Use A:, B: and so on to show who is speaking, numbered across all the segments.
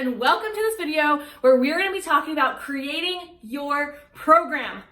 A: and welcome to this video where we're going to be talking about creating your program.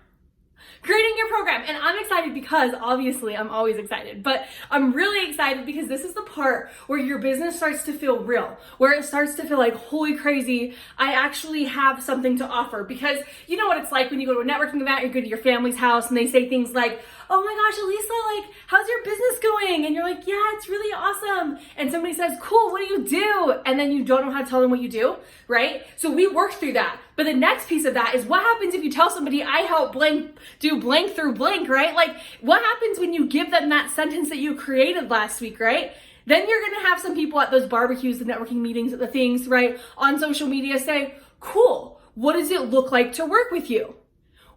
A: And I'm excited because obviously I'm always excited, but I'm really excited because this is the part where your business starts to feel real, where it starts to feel like, holy crazy, I actually have something to offer. Because you know what it's like when you go to a networking event, you go to your family's house and they say things like, oh my gosh, Elisa, like, how's your business going? And you're like, yeah, it's really awesome. And somebody says, cool, what do you do? And then you don't know how to tell them what you do, right? So we worked through that. But the next piece of that is what happens if you tell somebody I help blank do blank through blank, right? Like what happens when you give them that sentence that you created last week, right? Then you're going to have some people at those barbecues, the networking meetings, the things, right? On social media say, cool, what does it look like to work with you?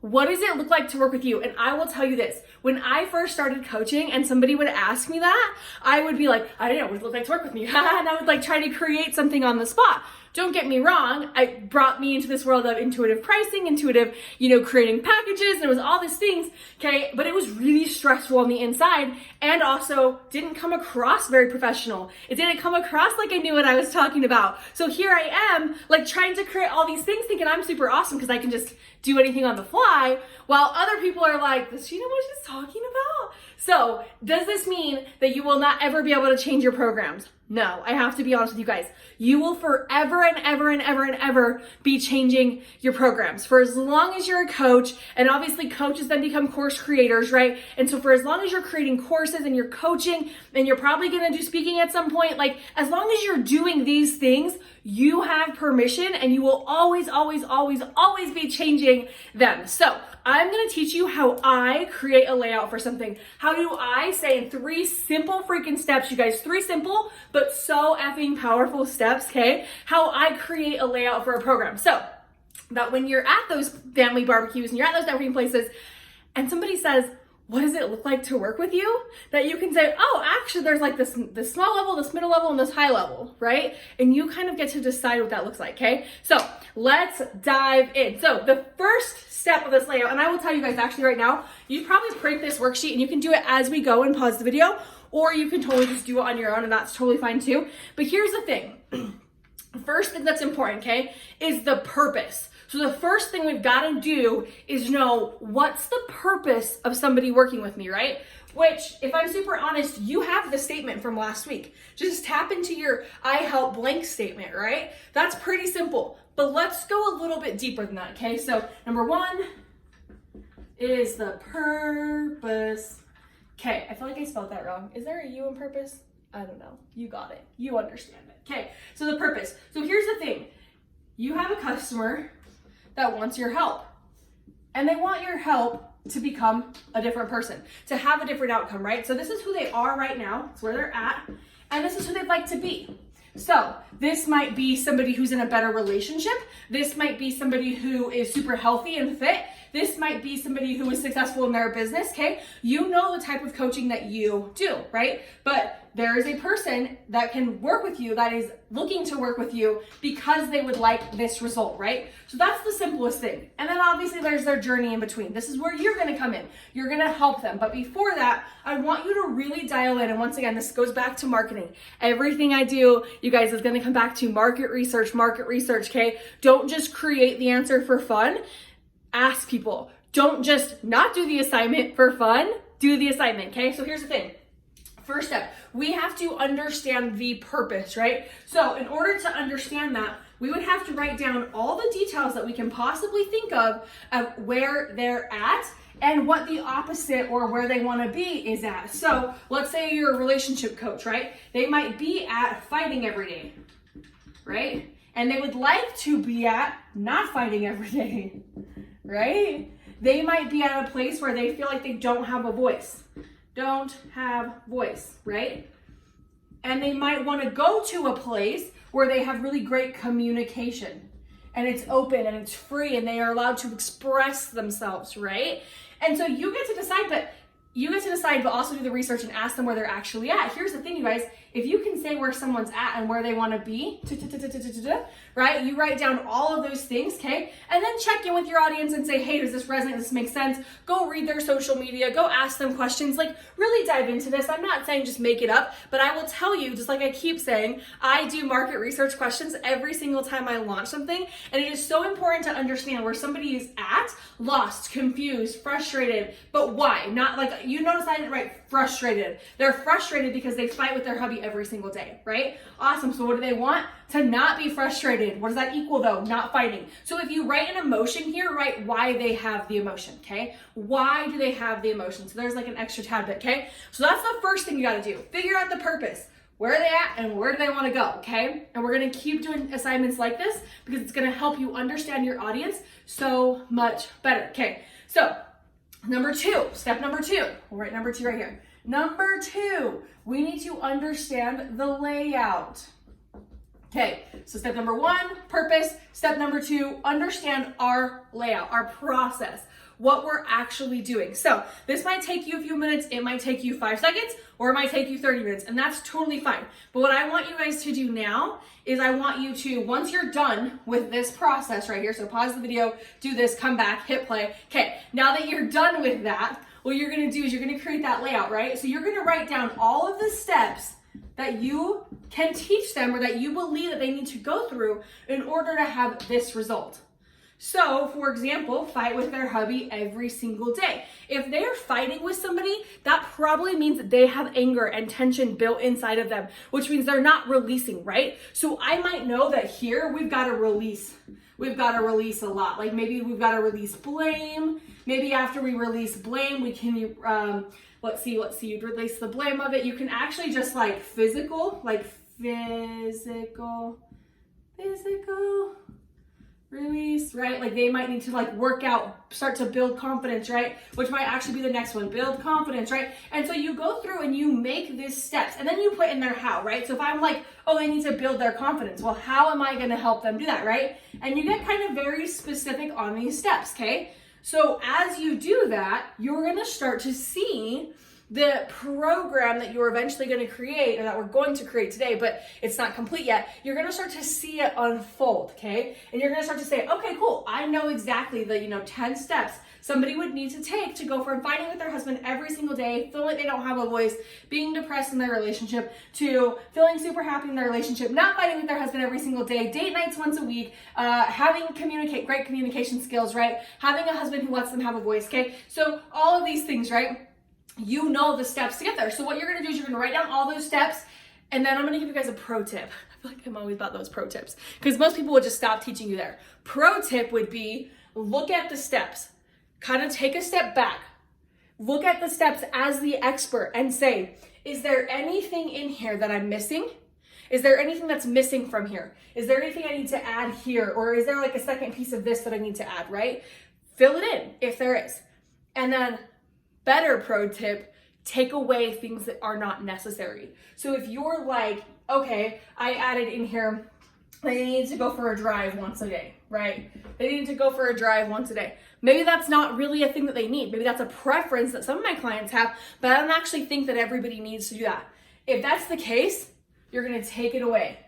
A: What does it look like to work with you? And I will tell you this, when I first started coaching and somebody would ask me that, I would be like, I don't know what it look like to work with me. And I would like try to create something on the spot. Don't get me wrong, it brought me into this world of intuitive pricing, creating packages, and it was all these things, okay? But it was really stressful on the inside and also didn't come across very professional. It didn't come across like I knew what I was talking about. So here I am, like trying to create all these things thinking I'm super awesome because I can just do anything on the fly, while other people are like, does she know what she's talking about? So does this mean that you will not ever be able to change your programs? No, I have to be honest with you guys. You will forever and ever be changing your programs for as long as you're a coach. And obviously coaches then become course creators, right? And so for as long as you're creating courses and you're coaching and you're probably going to do speaking at some point, like as long as you're doing these things, you have permission and you will always be changing them. So I'm going to teach you how I create a layout for something. How do I say in 3 simple freaking steps, you guys, 3 simple, but so effing powerful steps, okay? How I create a layout for a program. So that when you're at those family barbecues and you're at those networking places and somebody says, what does it look like to work with you? That you can say, oh, actually there's like this small level, this middle level, and this high level, right? And you kind of get to decide what that looks like, okay? So let's dive in. So the first step of this layout, and I will tell you guys actually right now, you probably print this worksheet and you can do it as we go and pause the video, or you can totally just do it on your own and that's totally fine too. But here's the thing. First thing that's important, okay, is the purpose. So the first thing we've got to do is know what's the purpose of somebody working with me, right? Which, if I'm super honest, you have the statement from last week. Just tap into your I help blank statement, right? That's pretty simple. But let's go a little bit deeper than that, okay? So number 1 is the purpose. Okay, I feel like I spelled that wrong. Is there a U in purpose? I don't know. You got it. You understand it. Okay, so the purpose. So here's the thing. You have a customer that wants your help. And they want your help to become a different person, to have a different outcome, right? So this is who they are right now. It's where they're at. And this is who they'd like to be. So this might be somebody who's in a better relationship. This might be somebody who is super healthy and fit. This might be somebody who is successful in their business, okay? You know the type of coaching that you do, right? But there is a person that can work with you that is looking to work with you because they would like this result, right? So that's the simplest thing. And then obviously there's their journey in between. This is where you're gonna come in. You're gonna help them. But before that, I want you to really dial in. And once again, this goes back to marketing. Everything I do, you guys, is gonna come back to market research, okay? Don't just create the answer for fun. Ask people. Don't just not do the assignment for fun. Do the assignment, okay? So here's the thing. First step, we have to understand the purpose, right? So in order to understand that, we would have to write down all the details that we can possibly think of where they're at and what the opposite or where they want to be is at. So let's say you're a relationship coach, right? They might be at fighting every day, right? And they would like to be at not fighting every day, right? They might be at a place where they feel like they don't have a voice. Don't have voice, right? And they might want to go to a place where they have really great communication and it's open and it's free and they are allowed to express themselves, right? And so you get to decide, but also do the research and ask them where they're actually at. Here's the thing, you guys, if you can say where someone's at and where they want to be, right? You write down all of those things, okay? And then check in with your audience and say, hey, does this resonate? Does this make sense? Go read their social media, go ask them questions, like really dive into this. I'm not saying just make it up, but I will tell you, just like I keep saying, I do market research questions every single time I launch something. And it is so important to understand where somebody is at, lost, confused, frustrated, but why? Not like, you notice I didn't write frustrated. They're frustrated because they fight with their hubby every single day, right? Awesome. So what do they want? To not be frustrated. What does that equal though? Not fighting. So if you write an emotion here, write why they have the emotion, okay? Why do they have the emotion? So there's like an extra tad bit, okay? So that's the first thing you gotta do. Figure out the purpose. Where are they at and where do they want to go, okay? And we're going to keep doing assignments like this because it's going to help you understand your audience so much better, okay? So step number two, we'll write number 2 right here. Number 2, we need to understand the layout. Okay, so step number 1, purpose. Step number 2, understand our layout, our process, what we're actually doing. So this might take you a few minutes, it might take you 5 seconds, or it might take you 30 minutes, and that's totally fine. But what I want you guys to do now is I want you to, once you're done with this process right here, so pause the video, do this, come back, hit play. Okay, now that you're done with that, what you're gonna do is you're gonna create that layout, right? So you're gonna write down all of the steps that you can teach them or that you believe that they need to go through in order to have this result. So, for example, fight with their hubby every single day. If they're fighting with somebody, that probably means that they have anger and tension built inside of them, which means they're not releasing, right? So I might know that here we've got to release. We've got to release a lot. Like maybe we've got to release blame. Maybe after we release blame, we can, let's see, you'd release the blame of it. You can actually just like physical release, right? Like they might need to like work out, start to build confidence, right? Which might actually be the next one, build confidence, right? And so you go through and you make these steps and then you put in their how, right? So if I'm like, oh, they need to build their confidence. Well, how am I going to help them do that, right? And you get kind of very specific on these steps, okay? So as you do that, you're going to start to see the program that you're eventually going to create, or that we're going to create today, but it's not complete yet. You're going to start to see it unfold, okay? And you're going to start to say, okay, cool. I know exactly the 10 steps somebody would need to take to go from fighting with their husband every single day, feeling like they don't have a voice, being depressed in their relationship, to feeling super happy in their relationship, not fighting with their husband every single day, date nights once a week, having great communication skills, right? Having a husband who lets them have a voice, okay? So all of these things, right? You know the steps to get there. So what you're gonna do is you're gonna write down all those steps, and then I'm gonna give you guys a pro tip. I feel like I'm always about those pro tips because most people would just stop teaching you there. Pro tip would be look at the steps, kind of take a step back, look at the steps as the expert and say, is there anything in here that I'm missing? Is there anything that's missing from here? Is there anything I need to add here? Or is there like a second piece of this that I need to add, right? Fill it in if there is. And then better pro tip, take away things that are not necessary. So if you're like, okay, I added in here, they need to go for a drive once a day, right? They need to go for a drive once a day. Maybe that's not really a thing that they need. Maybe that's a preference that some of my clients have, but I don't actually think that everybody needs to do that. If that's the case, you're gonna take it away.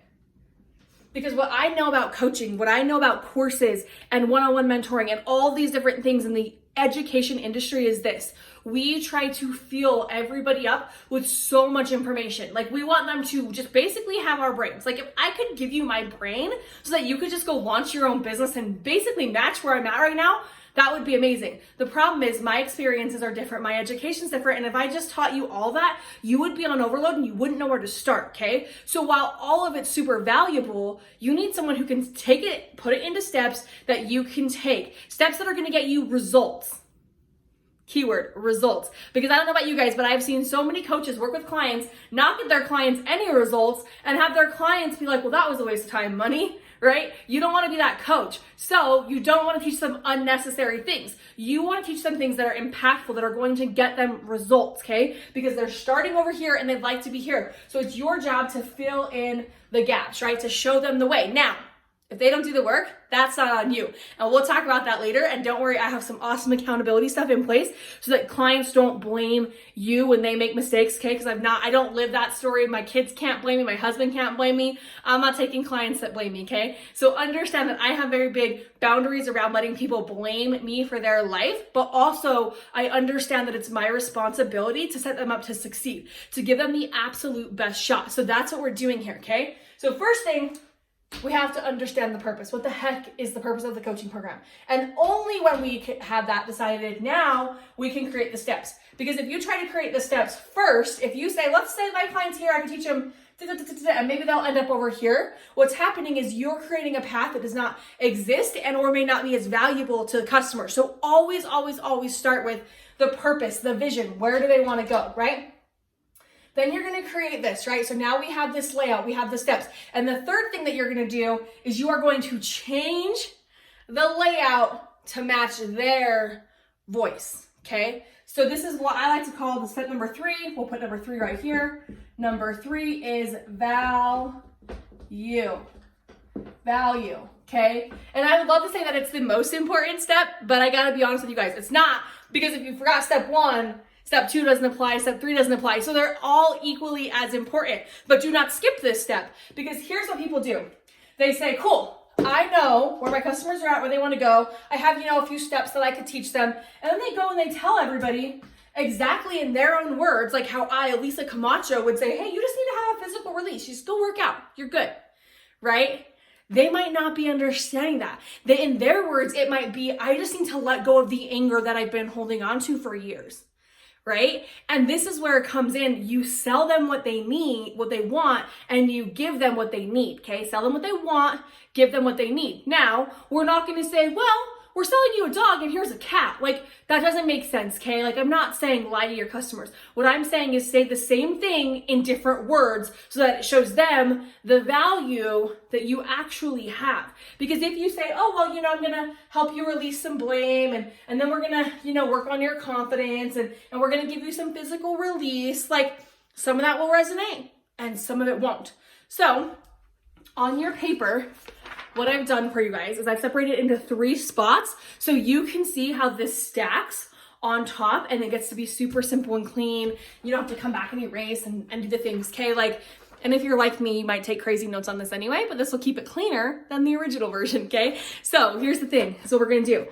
A: Because what I know about coaching, what I know about courses and one-on-one mentoring and all these different things in the education industry is this. We try to fill everybody up with so much information. Like we want them to just basically have our brains. Like if I could give you my brain so that you could just go launch your own business and basically match where I'm at right now, that would be amazing. The problem is my experiences are different, my education's different, and if I just taught you all that, you would be on overload and you wouldn't know where to start, okay? So while all of it's super valuable, you need someone who can take it, put it into steps that you can take. Steps that are gonna get you results. Keyword, results. Because I don't know about you guys, but I've seen so many coaches work with clients, not get their clients any results, and have their clients be like, well, that was a waste of time, money, right? You don't want to be that coach. So you don't want to teach them unnecessary things. You want to teach them things that are impactful, that are going to get them results, okay? Because they're starting over here and they'd like to be here. So it's your job to fill in the gaps, right? To show them the way. Now, If they don't do the work, that's not on you. And we'll talk about that later. And don't worry, I have some awesome accountability stuff in place so that clients don't blame you when they make mistakes, okay? Because I don't live that story. My kids can't blame me. My husband can't blame me. I'm not taking clients that blame me, okay? So understand that I have very big boundaries around letting people blame me for their life, but also I understand that it's my responsibility to set them up to succeed, to give them the absolute best shot. So that's what we're doing here, okay? So first thing, we have to understand the purpose. What the heck is the purpose of the coaching program? And only when we have that decided, now we can create the steps. Because if you try to create the steps first, if you say, let's say my client's here, I can teach them, and maybe they'll end up over here. What's happening is you're creating a path that does not exist and or may not be as valuable to the customer. So always, always, always start with the purpose, the vision. Where do they want to go, right? Then you're going to create this, right? So now we have this layout, we have the steps. And the third thing that you're going to do is you are going to change the layout to match their voice, okay? So this is what I like to call the step number 3. We'll put number 3 right here. Number 3 is value, okay? And I would love to say that it's the most important step, but I got to be honest with you guys, it's not, because if you forgot step 1, step 2 doesn't apply, step 3 doesn't apply. So they're all equally as important, but do not skip this step, because here's what people do. They say, cool, I know where my customers are at, where they want to go. I have, a few steps that I could teach them. And then they go and they tell everybody exactly in their own words, like how Elisa Camacho would say, hey, you just need to have a physical release. You just go work out. You're good, right? They might not be understanding that. In their words, it might be, I just need to let go of the anger that I've been holding on to for years. Right? And this is where it comes in. You sell them what they need, what they want, and you give them what they need. Okay? Sell them what they want, give them what they need. Now, we're not going to say, well, we're selling you a dog and here's a cat. Like, that doesn't make sense, okay? Like, I'm not saying lie to your customers. What I'm saying is say the same thing in different words so that it shows them the value that you actually have. Because if you say, oh, well, I'm going to help you release some blame and then we're going to, work on your confidence and we're going to give you some physical release, like, some of that will resonate and some of it won't. So, on your paper, what I've done for you guys is I've separated it into 3 spots so you can see how this stacks on top and it gets to be super simple and clean. You don't have to come back and erase and do the things, okay? Like, and if you're like me, you might take crazy notes on this anyway, but this will keep it cleaner than the original version, okay? So here's the thing. So what we're gonna do.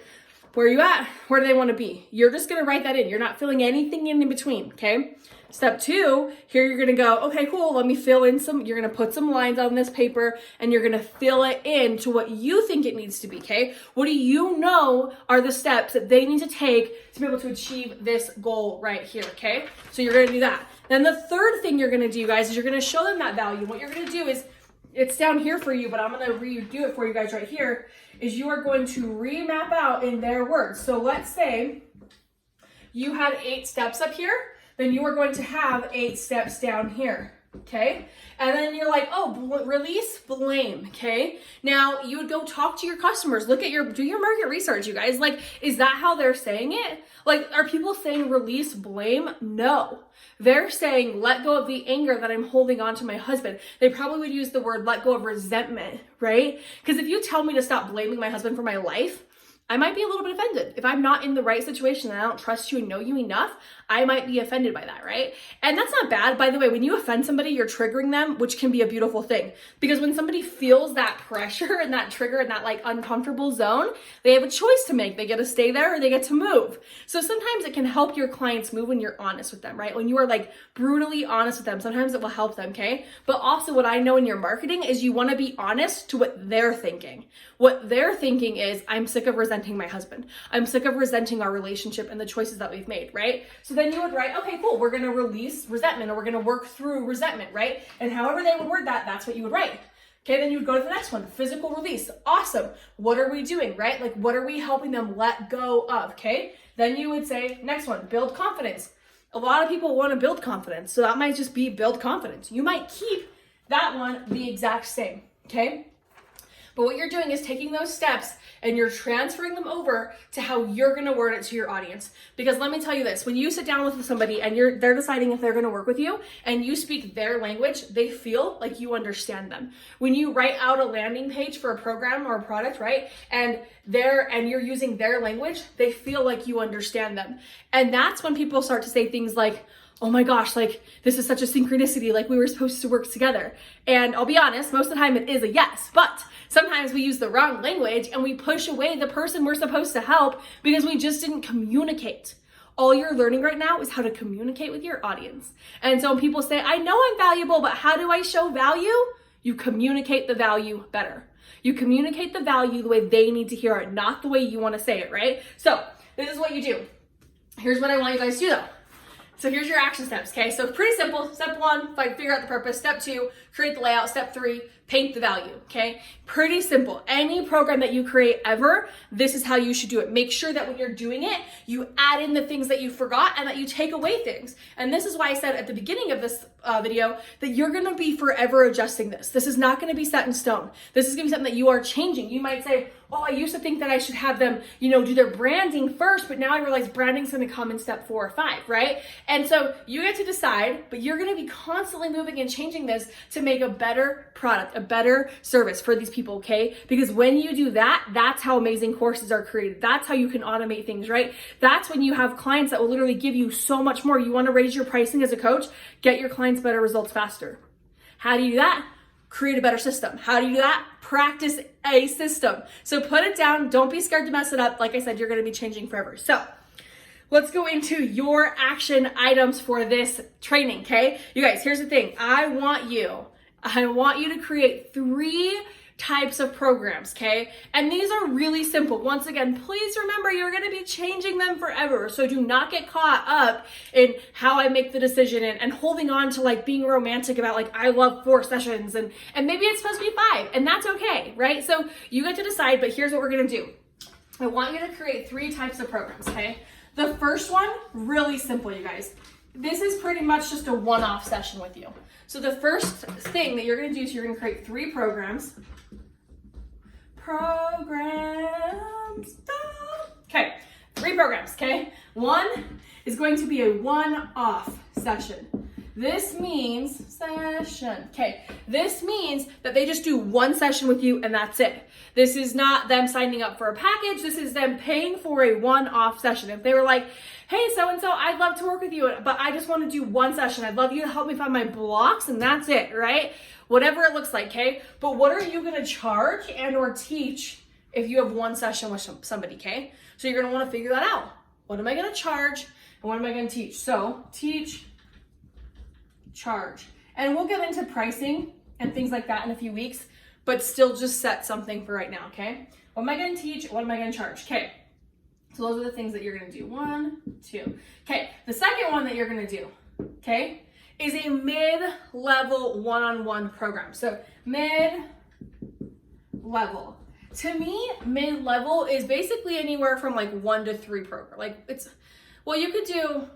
A: Where are you at? Where do they want to be? You're just gonna write that in. You're not filling anything in between, okay? Step 2, here you're gonna go, okay, cool, let me fill in you're gonna put some lines on this paper and you're gonna fill it in to what you think it needs to be, okay? What do you know are the steps that they need to take to be able to achieve this goal right here, okay? So you're gonna do that. Then the third thing you're gonna do, guys, is you're gonna show them that value. What you're gonna do is, it's down here for you, but I'm gonna redo it for you guys right here, is you are going to remap out in their words. So let's say you had 8 steps up here, then you are going to have 8 steps down here, okay? And then you're like, oh, release blame, okay? Now, you would go talk to your customers, do your market research, you guys. Like, is that how they're saying it? Like, are people saying release blame? No. They're saying let go of the anger that I'm holding on to my husband. They probably would use the word let go of resentment, right? Because if you tell me to stop blaming my husband for my life, I might be a little bit offended. If I'm not in the right situation and I don't trust you and know you enough, I might be offended by that, right? And that's not bad. By the way, when you offend somebody, you're triggering them, which can be a beautiful thing. Because when somebody feels that pressure and that trigger and that like uncomfortable zone, they have a choice to make. They get to stay there or they get to move. So sometimes it can help your clients move when you're honest with them, right? When you are like brutally honest with them, sometimes it will help them, okay? But also what I know in your marketing is you want to be honest to what they're thinking. What they're thinking is, I'm sick of resenting my husband. I'm sick of resenting our relationship and the choices that we've made, right? So then you would write, okay, cool, we're going to release resentment or we're going to work through resentment, right? And however they would word that, that's what you would write. Okay, then you would go to the next one, physical release. Awesome. What are we doing, right? Like, what are we helping them let go of, okay? Then you would say, next one, build confidence. A lot of people want to build confidence, so that might just be build confidence. You might keep that one the exact same, okay? But what you're doing is taking those steps and you're transferring them over to how you're going to word it to your audience. Because let me tell you this, when you sit down with somebody and they're deciding if they're going to work with you and you speak their language, they feel like you understand them. When you write out a landing page for a program or a product, right? And you're using their language, they feel like you understand them. And that's when people start to say things like, oh my gosh, like this is such a synchronicity, like we were supposed to work together. And I'll be honest, most of the time it is a yes, but sometimes we use the wrong language and we push away the person we're supposed to help because we just didn't communicate. All you're learning right now is how to communicate with your audience. And so when people say, I know I'm valuable, but how do I show value? You communicate the value better. You communicate the value the way they need to hear it, not the way you want to say it, right? So this is what you do. Here's what I want you guys to do though. So here's your action steps, okay? So pretty simple. Step 1, figure out the purpose. Step 2, create the layout. Step 3, paint the value, okay? Pretty simple. Any program that you create ever, this is how you should do it. Make sure that when you're doing it, you add in the things that you forgot and that you take away things. And this is why I said at the beginning of this video that you're gonna be forever adjusting this. This is not gonna be set in stone. This is gonna be something that you are changing. You might say, oh, I used to think that I should have them, do their branding first, but now I realize branding's gonna come in step 4 or 5, right? And so you get to decide, but you're gonna be constantly moving and changing this to make a better product, a better service for these people, okay? Because when you do that, that's how amazing courses are created. That's how you can automate things, right? That's when you have clients that will literally give you so much more. You wanna raise your pricing as a coach, get your clients better results faster. How do you do that? Create a better system. How do you do that? Practice a system. So put it down. Don't be scared to mess it up. Like I said, you're going to be changing forever. So let's go into your action items for this training, okay? You guys, here's the thing. I want you to create 3 types of programs, okay? And these are really simple. Once again, please remember you're going to be changing them forever. So do not get caught up in how I make the decision and holding on to like being romantic about like, I love 4 sessions and maybe it's supposed to be 5 and that's okay, right? So you get to decide, but here's what we're going to do. I want you to create 3 types of programs, okay? The first one, really simple, you guys. This is pretty much just a one-off session with you. So the first thing that you're going to do is you're going to create 3 programs. Okay, 3 programs, okay? 1 is going to be a one-off session. This means this means that they just do 1 session with you and that's it. This is not them signing up for a package. This is them paying for a one-off session. If they were like, hey, so-and-so, I'd love to work with you, but I just want to do 1 session. I'd love you to help me find my blocks and that's it, right? Whatever it looks like, okay? But what are you gonna charge and or teach if you have 1 session with somebody, okay? So you're gonna wanna figure that out. What am I gonna charge and what am I gonna teach? So teach, charge. And we'll get into pricing and things like that in a few weeks, but still just set something for right now, okay? What am I gonna teach? What am I gonna charge? Okay, so those are the things that you're gonna do. 1, 2. Okay, the second one that you're gonna do, okay, is a mid-level one-on-one program. So mid-level. To me, mid-level is basically anywhere from like 1 to 3 program. Like you could do,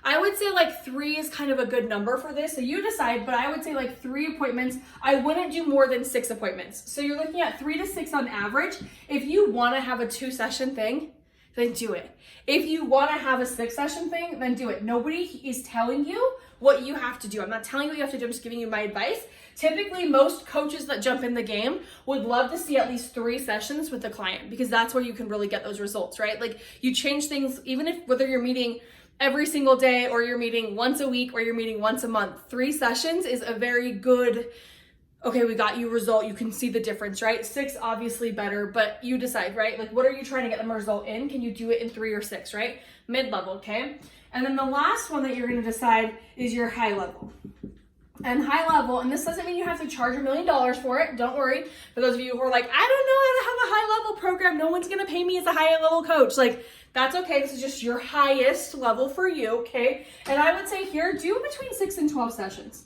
A: I would say like 3 is kind of a good number for this. So you decide, but I would say like 3 appointments. I wouldn't do more than 6 appointments. So you're looking at 3 to 6 on average. If you want to have a 2-session thing, then do it. If you want to have a 6-session thing, then do it. Nobody is telling you what you have to do. I'm not telling you what you have to do. I'm just giving you my advice. Typically, most coaches that jump in the game would love to see at least 3 sessions with the client because that's where you can really get those results, right? Like you change things, even if whether you're meeting every single day or you're meeting once a week or you're meeting once a month, 3 sessions is a very good, okay, we got you result. You can see the difference, right? 6, obviously better, but you decide, right? Like what are you trying to get them a result in? Can you do it in 3 or 6, right? Mid-level, okay? And then the last one that you're gonna decide is your high level. And high level, and this doesn't mean you have to charge $1 million for it. Don't worry. For those of you who are like, I don't know how to have a high level program. No one's gonna pay me as a high level coach. Like, that's okay. This is just your highest level for you, okay? And I would say here, do between 6 and 12 sessions.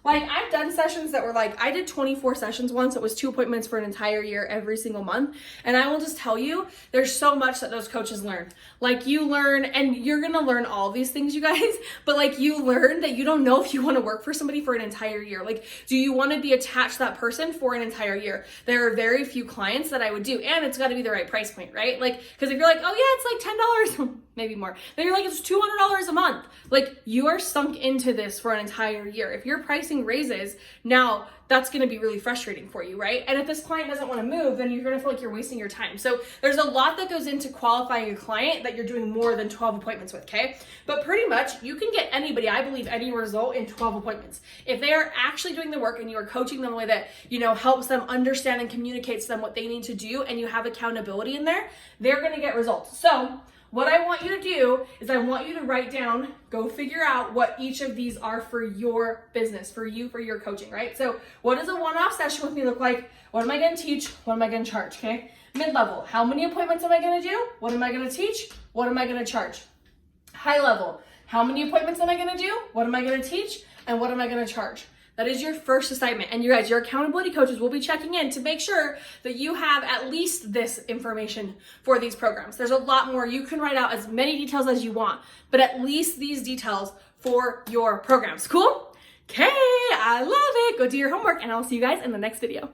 A: Like, I've done sessions that were like, I did 24 sessions once. It was 2 appointments for an entire year every single month. And I will just tell you, there's so much that those coaches learn. Like, you learn, and you're gonna learn all these things, you guys, but like, you learn that you don't know if you wanna work for somebody for an entire year. Like, do you wanna be attached to that person for an entire year? There are very few clients that I would do, and it's gotta be the right price point, right? Like, because if you're like, oh yeah, it's like $10, maybe more, then you're like, it's $200 a month. Like, you are sunk into this for an entire year. If your pricing raises, now that's going to be really frustrating for you, right? And if this client doesn't want to move, then you're going to feel like you're wasting your time. So there's a lot that goes into qualifying a client that you're doing more than 12 appointments with, okay? But pretty much you can get anybody, I believe, any result in 12 appointments. If they are actually doing the work and you are coaching them in a way that, you know, helps them understand and communicates to them what they need to do, and you have accountability in there, they're going to get results. So what I want you to do is I want you to write down, go figure out what each of these are for your business, for you, for your coaching, right? So what does a one-off session with me look like? What am I going to teach? What am I going to charge, okay? Mid-level, how many appointments am I going to do? What am I going to teach? What am I going to charge? High level, how many appointments am I going to do? What am I going to teach? And what am I going to charge? That is your first assignment. And you guys, your accountability coaches will be checking in to make sure that you have at least this information for these programs. There's a lot more. You can write out as many details as you want, but at least these details for your programs. Cool? Okay, I love it. Go do your homework, and I'll see you guys in the next video.